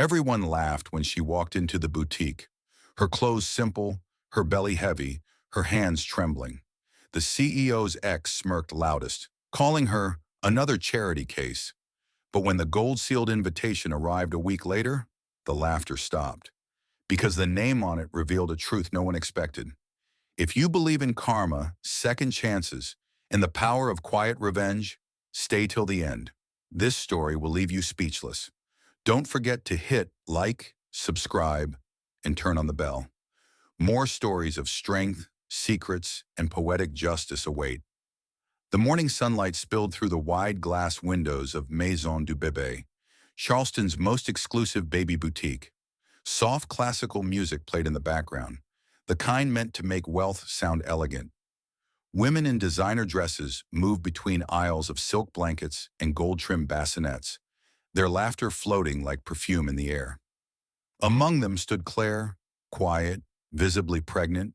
Everyone laughed when she walked into the boutique, her clothes simple, her belly heavy, her hands trembling. The CEO's ex smirked loudest, calling her another charity case. But when the gold-sealed invitation arrived a week later, the laughter stopped, because the name on it revealed a truth no one expected. If you believe in karma, second chances, and the power of quiet revenge, stay till the end. This story will leave you speechless. Don't forget to hit like, subscribe, and turn on the bell. More stories of strength, secrets, and poetic justice await. The morning sunlight spilled through the wide glass windows of Maison du Bébé, Charleston's most exclusive baby boutique. Soft classical music played in the background, the kind meant to make wealth sound elegant. Women in designer dresses moved between aisles of silk blankets and gold-trimmed bassinets, their laughter floating like perfume in the air. Among them stood Claire, quiet, visibly pregnant,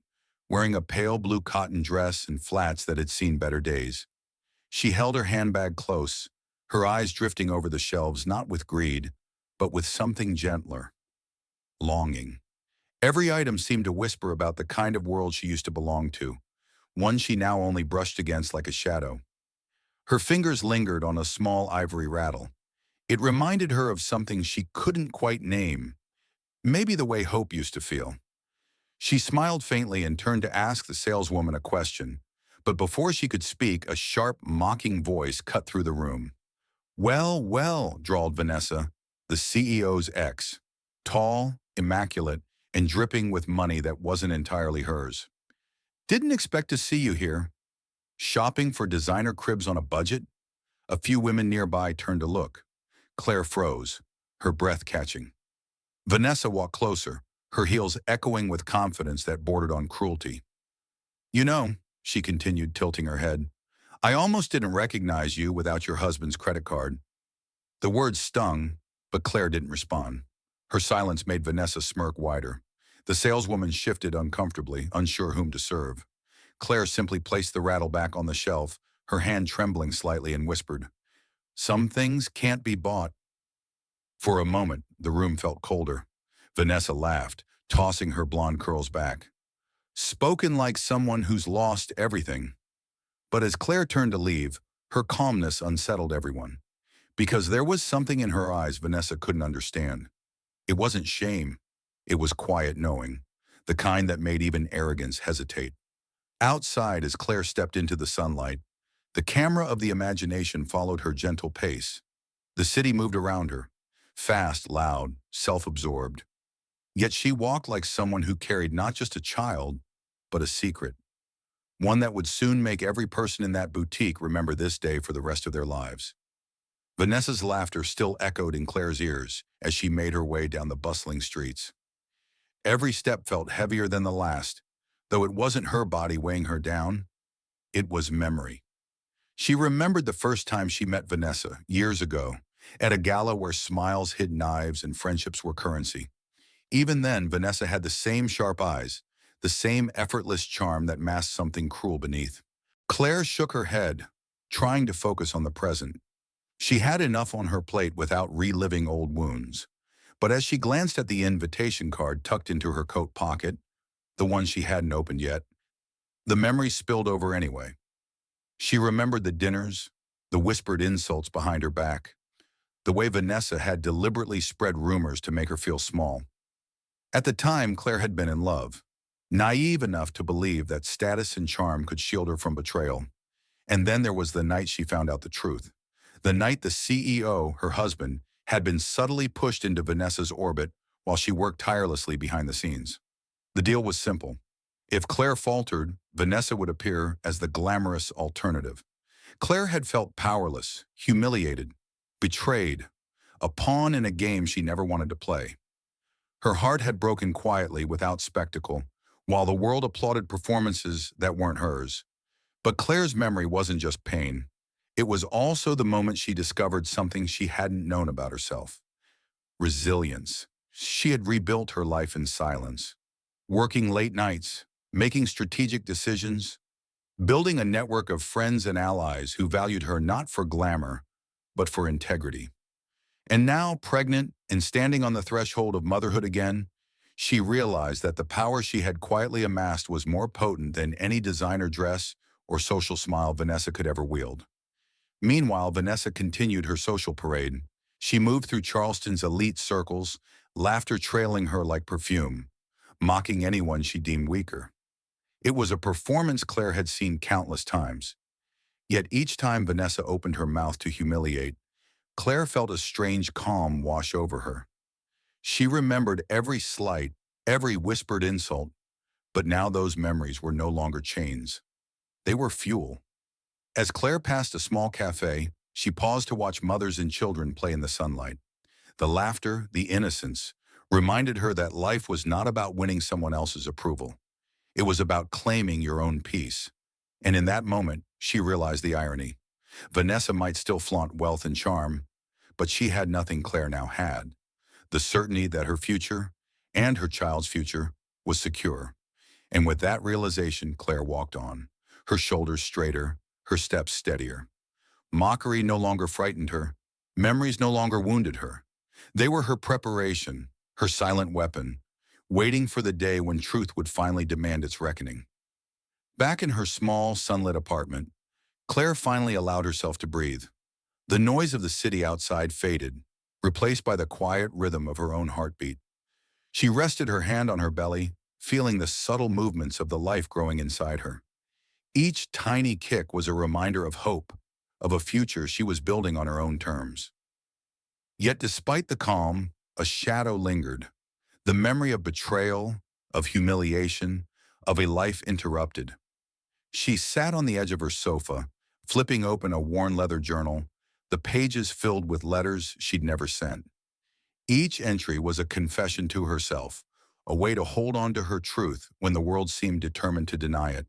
wearing a pale blue cotton dress and flats that had seen better days. She held her handbag close, her eyes drifting over the shelves not with greed, but with something gentler. Longing. Every item seemed to whisper about the kind of world she used to belong to, one she now only brushed against like a shadow. Her fingers lingered on a small ivory rattle. It reminded her of something she couldn't quite name, maybe the way hope used to feel. She smiled faintly and turned to ask the saleswoman a question, but before she could speak, a sharp, mocking voice cut through the room. "Well, well," drawled Vanessa, the CEO's ex, tall, immaculate, and dripping with money that wasn't entirely hers. "Didn't expect to see you here. Shopping for designer cribs on a budget?" A few women nearby turned to look. Claire froze, her breath catching. Vanessa walked closer, her heels echoing with confidence that bordered on cruelty. "You know," she continued, tilting her head, "I almost didn't recognize you without your husband's credit card." The words stung, but Claire didn't respond. Her silence made Vanessa smirk wider. The saleswoman shifted uncomfortably, unsure whom to serve. Claire simply placed the rattle back on the shelf, her hand trembling slightly, and whispered, "Some things can't be bought." For a moment, the room felt colder. Vanessa laughed, tossing her blonde curls back. Spoken like someone who's lost everything. But as Claire turned to leave, her calmness unsettled everyone. Because there was something in her eyes Vanessa couldn't understand. It wasn't shame. It was quiet knowing, the kind that made even arrogance hesitate. Outside, as Claire stepped into the sunlight, the camera of the imagination followed her gentle pace. The city moved around her, fast, loud, self-absorbed. Yet she walked like someone who carried not just a child, but a secret. One that would soon make every person in that boutique remember this day for the rest of their lives. Vanessa's laughter still echoed in Claire's ears as she made her way down the bustling streets. Every step felt heavier than the last, though it wasn't her body weighing her down. It was memory. She remembered the first time she met Vanessa, years ago, at a gala where smiles hid knives and friendships were currency. Even then, Vanessa had the same sharp eyes, the same effortless charm that masked something cruel beneath. Claire shook her head, trying to focus on the present. She had enough on her plate without reliving old wounds. But as she glanced at the invitation card tucked into her coat pocket, the one she hadn't opened yet, the memory spilled over anyway. She remembered the dinners, the whispered insults behind her back, the way Vanessa had deliberately spread rumors to make her feel small. At the time, Claire had been in love, naive enough to believe that status and charm could shield her from betrayal. And then there was the night she found out the truth. The night the CEO, her husband, had been subtly pushed into Vanessa's orbit while she worked tirelessly behind the scenes. The deal was simple. If Claire faltered, Vanessa would appear as the glamorous alternative. Claire had felt powerless, humiliated, betrayed, a pawn in a game she never wanted to play. Her heart had broken quietly without spectacle, while the world applauded performances that weren't hers. But Claire's memory wasn't just pain. It was also the moment she discovered something she hadn't known about herself. Resilience. She had rebuilt her life in silence, working late nights, making strategic decisions, building a network of friends and allies who valued her not for glamour, but for integrity. And now, pregnant and standing on the threshold of motherhood again, she realized that the power she had quietly amassed was more potent than any designer dress or social smile Vanessa could ever wield. Meanwhile, Vanessa continued her social parade. She moved through Charleston's elite circles, laughter trailing her like perfume, mocking anyone she deemed weaker. It was a performance Claire had seen countless times. Yet each time Vanessa opened her mouth to humiliate, Claire felt a strange calm wash over her. She remembered every slight, every whispered insult, but now those memories were no longer chains. They were fuel. As Claire passed a small cafe, she paused to watch mothers and children play in the sunlight. The laughter, the innocence, reminded her that life was not about winning someone else's approval. It was about claiming your own peace. And in that moment, she realized the irony. Vanessa might still flaunt wealth and charm, but she had nothing Claire now had. The certainty that her future, and her child's future, was secure. And with that realization, Claire walked on, her shoulders straighter, her steps steadier. Mockery no longer frightened her. Memories no longer wounded her. They were her preparation, her silent weapon, waiting for the day when truth would finally demand its reckoning. Back in her small, sunlit apartment, Claire finally allowed herself to breathe. The noise of the city outside faded, replaced by the quiet rhythm of her own heartbeat. She rested her hand on her belly, feeling the subtle movements of the life growing inside her. Each tiny kick was a reminder of hope, of a future she was building on her own terms. Yet despite the calm, a shadow lingered. The memory of betrayal, of humiliation, of a life interrupted. She sat on the edge of her sofa, flipping open a worn leather journal, the pages filled with letters she'd never sent. Each entry was a confession to herself, a way to hold on to her truth when the world seemed determined to deny it.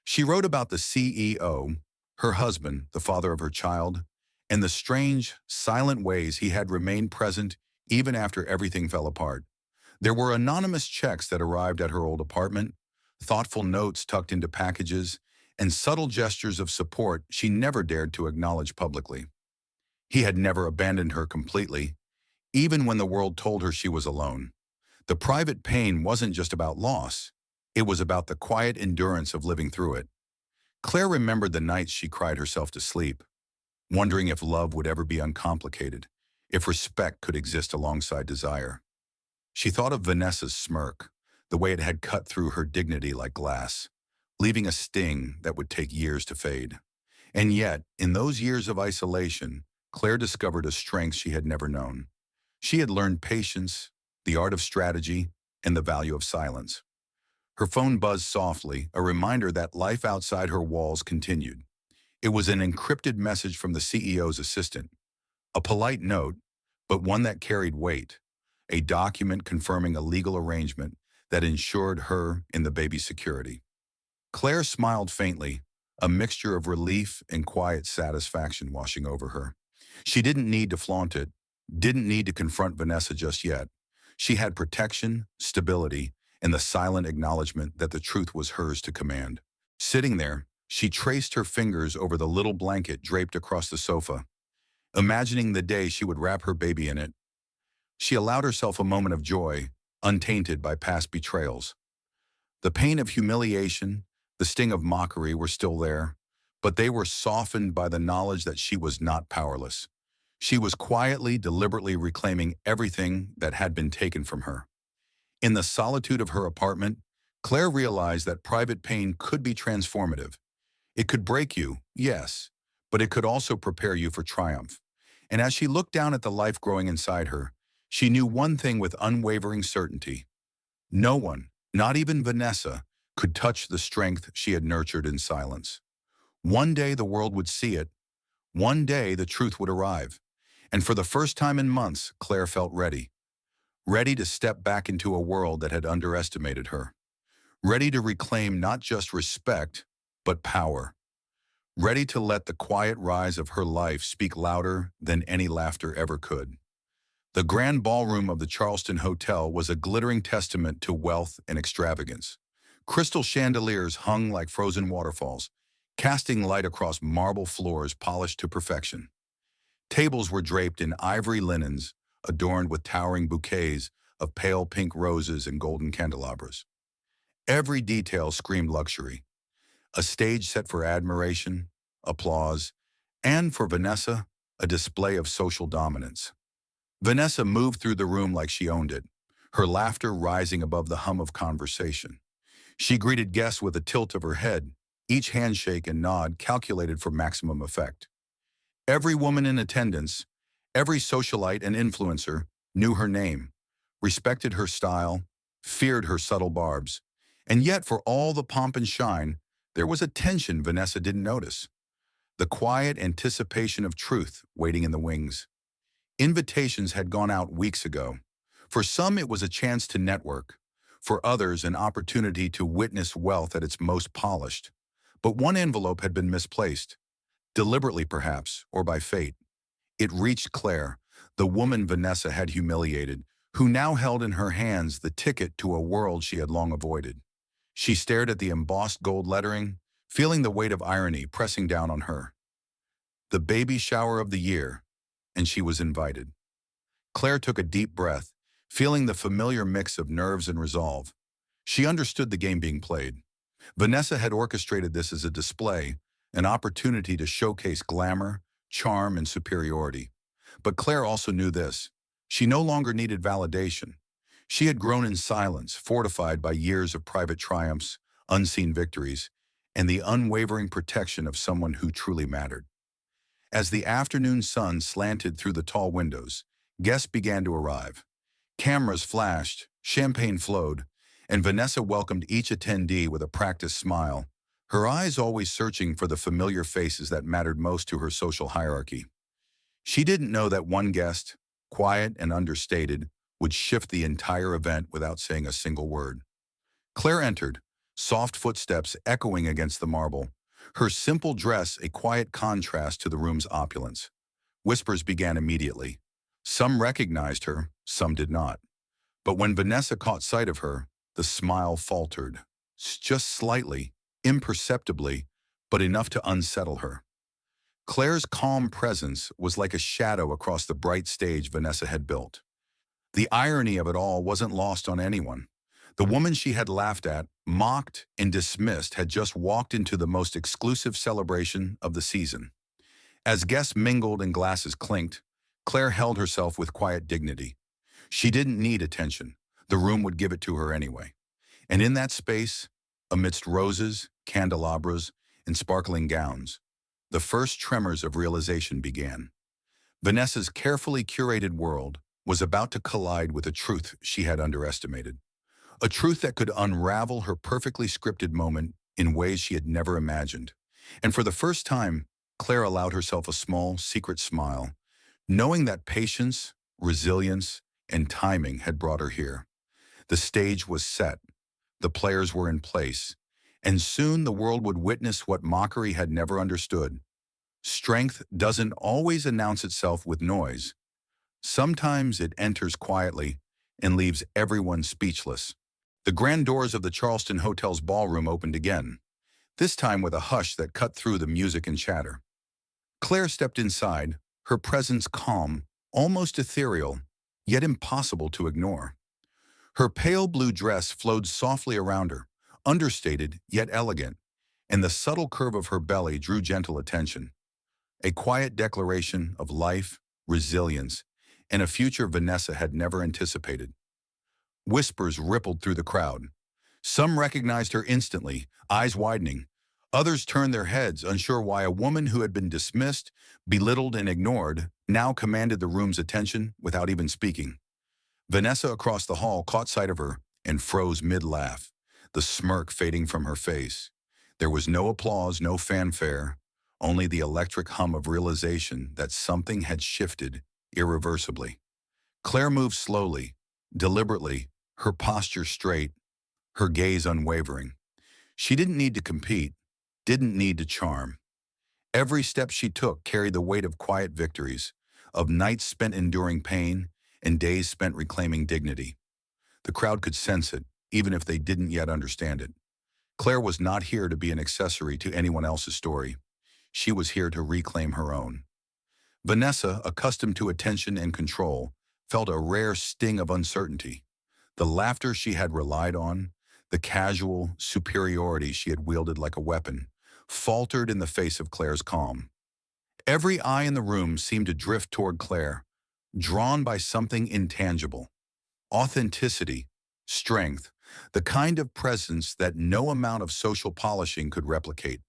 She wrote about the CEO, her husband, the father of her child, and the strange, silent ways he had remained present even after everything fell apart. There were anonymous checks that arrived at her old apartment, thoughtful notes tucked into packages, and subtle gestures of support she never dared to acknowledge publicly. He had never abandoned her completely, even when the world told her she was alone. The private pain wasn't just about loss. It was about the quiet endurance of living through it. Claire remembered the nights she cried herself to sleep, wondering if love would ever be uncomplicated, if respect could exist alongside desire. She thought of Vanessa's smirk, the way it had cut through her dignity like glass, leaving a sting that would take years to fade. And yet, in those years of isolation, Claire discovered a strength she had never known. She had learned patience, the art of strategy, and the value of silence. Her phone buzzed softly, a reminder that life outside her walls continued. It was an encrypted message from the CEO's assistant, a polite note, but one that carried weight, a document confirming a legal arrangement that ensured her and the baby's security. Claire smiled faintly, a mixture of relief and quiet satisfaction washing over her. She didn't need to flaunt it, didn't need to confront Vanessa just yet. She had protection, stability, and the silent acknowledgement that the truth was hers to command. Sitting there, she traced her fingers over the little blanket draped across the sofa, imagining the day she would wrap her baby in it. She allowed herself a moment of joy, untainted by past betrayals. The pain of humiliation, the sting of mockery were still there, but they were softened by the knowledge that she was not powerless. She was quietly, deliberately reclaiming everything that had been taken from her. In the solitude of her apartment, Claire realized that private pain could be transformative. It could break you, yes, but it could also prepare you for triumph. And as she looked down at the life growing inside her, she knew one thing with unwavering certainty. No one, not even Vanessa, could touch the strength she had nurtured in silence. One day the world would see it. One day the truth would arrive. And for the first time in months, Claire felt ready. Ready to step back into a world that had underestimated her. Ready to reclaim not just respect, but power. Ready to let the quiet rise of her life speak louder than any laughter ever could. The grand ballroom of the Charleston Hotel was a glittering testament to wealth and extravagance. Crystal chandeliers hung like frozen waterfalls, casting light across marble floors polished to perfection. Tables were draped in ivory linens, adorned with towering bouquets of pale pink roses and golden candelabras. Every detail screamed luxury, a stage set for admiration, applause, and for Vanessa, a display of social dominance. Vanessa moved through the room like she owned it, her laughter rising above the hum of conversation. She greeted guests with a tilt of her head, each handshake and nod calculated for maximum effect. Every woman in attendance, every socialite and influencer knew her name, respected her style, feared her subtle barbs. And yet, for all the pomp and shine, there was a tension Vanessa didn't notice. The quiet anticipation of truth waiting in the wings. Invitations had gone out weeks ago. For some, it was a chance to network. For others, an opportunity to witness wealth at its most polished. But one envelope had been misplaced, deliberately perhaps, or by fate. It reached Claire, the woman Vanessa had humiliated, who now held in her hands the ticket to a world she had long avoided. She stared at the embossed gold lettering, feeling the weight of irony pressing down on her. The baby shower of the year, and she was invited. Claire took a deep breath, feeling the familiar mix of nerves and resolve. She understood the game being played. Vanessa had orchestrated this as a display, an opportunity to showcase glamour, charm, and superiority. But Claire also knew this. She no longer needed validation. She had grown in silence, fortified by years of private triumphs, unseen victories, and the unwavering protection of someone who truly mattered. As the afternoon sun slanted through the tall windows, guests began to arrive. Cameras flashed, champagne flowed, and Vanessa welcomed each attendee with a practiced smile, her eyes always searching for the familiar faces that mattered most to her social hierarchy. She didn't know that one guest, quiet and understated, would shift the entire event without saying a single word. Claire entered, soft footsteps echoing against the marble, her simple dress a quiet contrast to the room's opulence. Whispers began immediately. Some recognized her, some did not. But when Vanessa caught sight of her, the smile faltered, just slightly, imperceptibly, but enough to unsettle her. Claire's calm presence was like a shadow across the bright stage Vanessa had built. The irony of it all wasn't lost on anyone. The woman she had laughed at, mocked, and dismissed had just walked into the most exclusive celebration of the season. As guests mingled and glasses clinked, Claire held herself with quiet dignity. She didn't need attention. The room would give it to her anyway. And in that space, amidst roses, candelabras, and sparkling gowns, the first tremors of realization began. Vanessa's carefully curated world was about to collide with a truth she had underestimated. A truth that could unravel her perfectly scripted moment in ways she had never imagined. And for the first time, Claire allowed herself a small, secret smile, knowing that patience, resilience, and timing had brought her here. The stage was set, the players were in place, and soon the world would witness what mockery had never understood. Strength doesn't always announce itself with noise. Sometimes it enters quietly and leaves everyone speechless. The grand doors of the Charleston Hotel's ballroom opened again, this time with a hush that cut through the music and chatter. Claire stepped inside, her presence calm, almost ethereal, yet impossible to ignore. Her pale blue dress flowed softly around her, understated yet elegant, and the subtle curve of her belly drew gentle attention. A quiet declaration of life, resilience, and a future Vanessa had never anticipated. Whispers rippled through the crowd. Some recognized her instantly, eyes widening. Others turned their heads, unsure why a woman who had been dismissed, belittled, and ignored now commanded the room's attention without even speaking. Vanessa across the hall caught sight of her and froze mid-laugh, the smirk fading from her face. There was no applause, no fanfare, only the electric hum of realization that something had shifted irreversibly. Claire moved slowly, deliberately, her posture straight, her gaze unwavering. She didn't need to compete, didn't need to charm. Every step she took carried the weight of quiet victories, of nights spent enduring pain and days spent reclaiming dignity. The crowd could sense it, even if they didn't yet understand it. Claire was not here to be an accessory to anyone else's story. She was here to reclaim her own. Vanessa, accustomed to attention and control, felt a rare sting of uncertainty. The laughter she had relied on, the casual superiority she had wielded like a weapon, faltered in the face of Claire's calm. Every eye in the room seemed to drift toward Claire, drawn by something intangible. Authenticity, strength, the kind of presence that no amount of social polishing could replicate.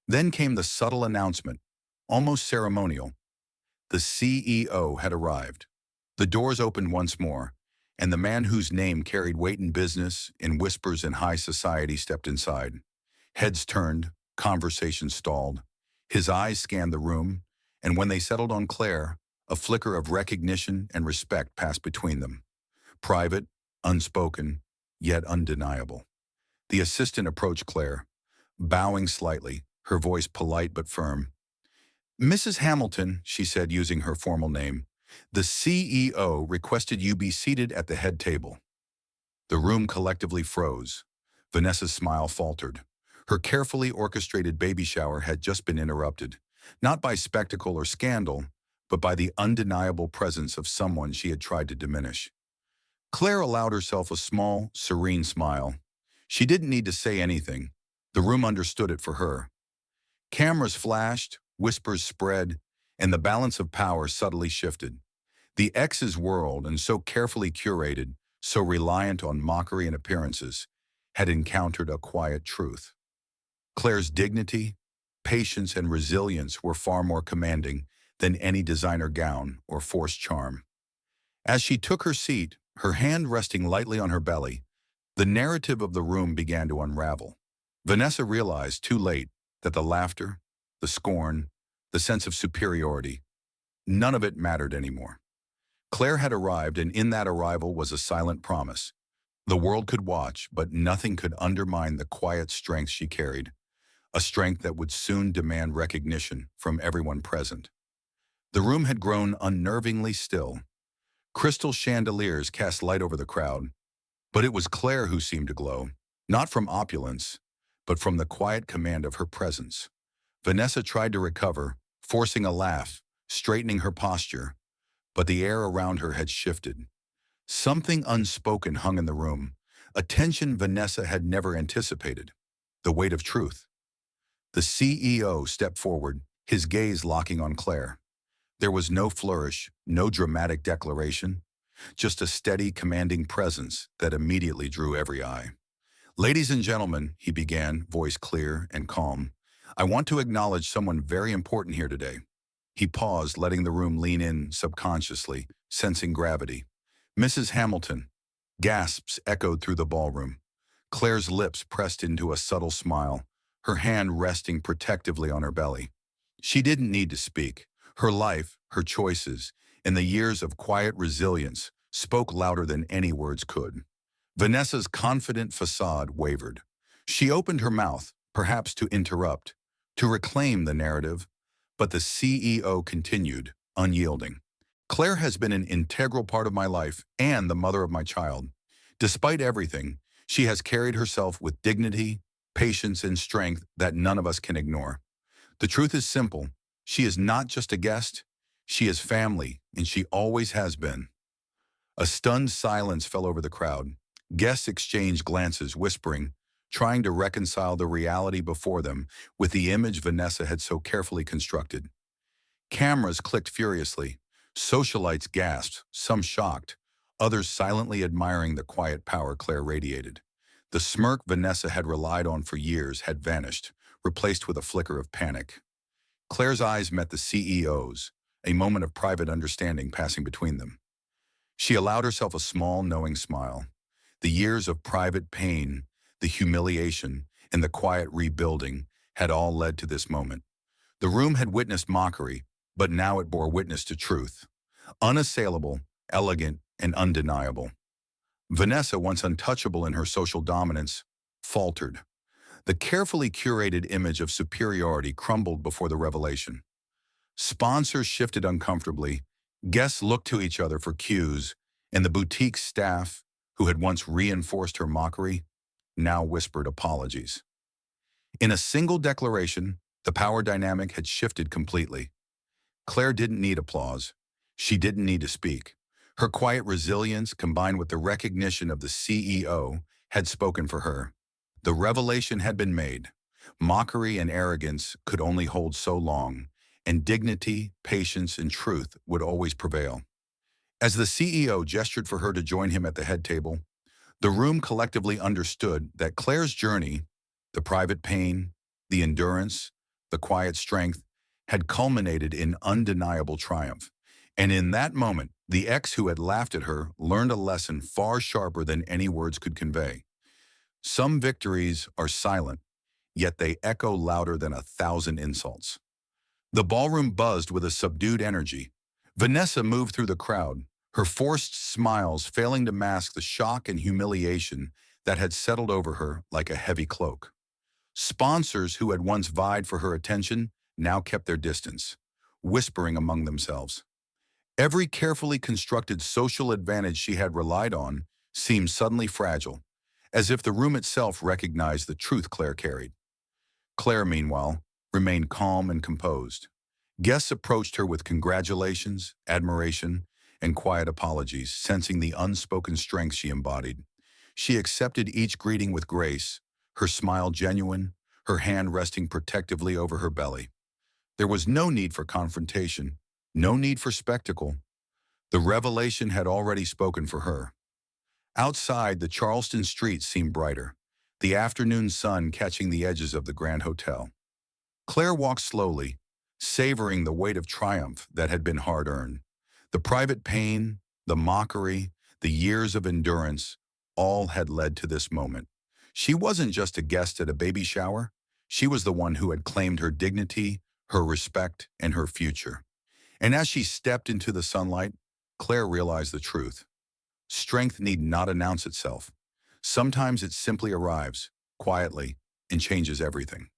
Then came the subtle announcement, almost ceremonial. The CEO had arrived. The doors opened once more, and the man whose name carried weight in business, in whispers in high society, stepped inside. Heads turned, conversations stalled. His eyes scanned the room, and when they settled on Claire, a flicker of recognition and respect passed between them. Private, unspoken, yet undeniable. The assistant approached Claire, bowing slightly, her voice polite but firm. "Mrs. Hamilton," she said using her formal name, "the CEO requested you be seated at the head table." The room collectively froze. Vanessa's smile faltered. Her carefully orchestrated baby shower had just been interrupted, not by spectacle or scandal, but by the undeniable presence of someone she had tried to diminish. Claire allowed herself a small, serene smile. She didn't need to say anything. The room understood it for her. Cameras flashed, whispers spread, and the balance of power subtly shifted. The ex's world, and so carefully curated, so reliant on mockery and appearances, had encountered a quiet truth. Claire's dignity, patience, and resilience were far more commanding than any designer gown or forced charm. As she took her seat, her hand resting lightly on her belly, the narrative of the room began to unravel. Vanessa realized too late that the laughter, the scorn, the sense of superiority, none of it mattered anymore. Claire had arrived, and in that arrival was a silent promise. The world could watch, but nothing could undermine the quiet strength she carried, a strength that would soon demand recognition from everyone present. The room had grown unnervingly still. Crystal chandeliers cast light over the crowd, but it was Claire who seemed to glow, not from opulence, but from the quiet command of her presence. Vanessa tried to recover, forcing a laugh, straightening her posture, but the air around her had shifted. Something unspoken hung in the room, a tension Vanessa had never anticipated, the weight of truth. The CEO stepped forward, his gaze locking on Claire. There was no flourish, no dramatic declaration, just a steady, commanding presence that immediately drew every eye. "Ladies and gentlemen," he began, voice clear and calm, "I want to acknowledge someone very important here today." He paused, letting the room lean in subconsciously, sensing gravity. "Mrs. Hamilton." Gasps echoed through the ballroom. Claire's lips pressed into a subtle smile, her hand resting protectively on her belly. She didn't need to speak. Her life, her choices, and the years of quiet resilience spoke louder than any words could. Vanessa's confident facade wavered. She opened her mouth, perhaps to interrupt, to reclaim the narrative, but the CEO continued, unyielding. "Claire has been an integral part of my life and the mother of my child. Despite everything, she has carried herself with dignity, patience, and strength that none of us can ignore. The truth is simple. She is not just a guest, she is family, and she always has been." A stunned silence fell over the crowd. Guests exchanged glances, whispering, trying to reconcile the reality before them with the image Vanessa had so carefully constructed. Cameras clicked furiously. Socialites gasped, some shocked, others silently admiring the quiet power Claire radiated. The smirk Vanessa had relied on for years had vanished, replaced with a flicker of panic. Claire's eyes met the CEO's, a moment of private understanding passing between them. She allowed herself a small, knowing smile. The years of private pain, the humiliation, and the quiet rebuilding had all led to this moment. The room had witnessed mockery, but now it bore witness to truth. Unassailable, elegant, and undeniable. Vanessa, once untouchable in her social dominance, faltered. The carefully curated image of superiority crumbled before the revelation. Sponsors shifted uncomfortably, guests looked to each other for cues, and the boutique staff, who had once reinforced her mockery, now whispered apologies. In a single declaration, the power dynamic had shifted completely. Claire didn't need applause. She didn't need to speak. Her quiet resilience, combined with the recognition of the CEO, had spoken for her. The revelation had been made. Mockery and arrogance could only hold so long, and dignity, patience, and truth would always prevail. As the CEO gestured for her to join him at the head table, the room collectively understood that Claire's journey, the private pain, the endurance, the quiet strength, had culminated in undeniable triumph. And in that moment, the ex who had laughed at her learned a lesson far sharper than any words could convey. Some victories are silent, yet they echo louder than 1,000 insults. The ballroom buzzed with a subdued energy. Vanessa moved through the crowd, her forced smiles failing to mask the shock and humiliation that had settled over her like a heavy cloak. Sponsors who had once vied for her attention now kept their distance, whispering among themselves. Every carefully constructed social advantage she had relied on seemed suddenly fragile, as if the room itself recognized the truth Claire carried. Claire, meanwhile, remained calm and composed. Guests approached her with congratulations, admiration, and quiet apologies, sensing the unspoken strength she embodied. She accepted each greeting with grace, her smile genuine, her hand resting protectively over her belly. There was no need for confrontation, no need for spectacle. The revelation had already spoken for her. Outside, the Charleston streets seemed brighter, the afternoon sun catching the edges of the Grand Hotel. Claire walked slowly, savoring the weight of triumph that had been hard-earned. The private pain, the mockery, the years of endurance, all had led to this moment. She wasn't just a guest at a baby shower. She was the one who had claimed her dignity, her respect, and her future. And as she stepped into the sunlight, Claire realized the truth. Strength need not announce itself. Sometimes it simply arrives, quietly, and changes everything.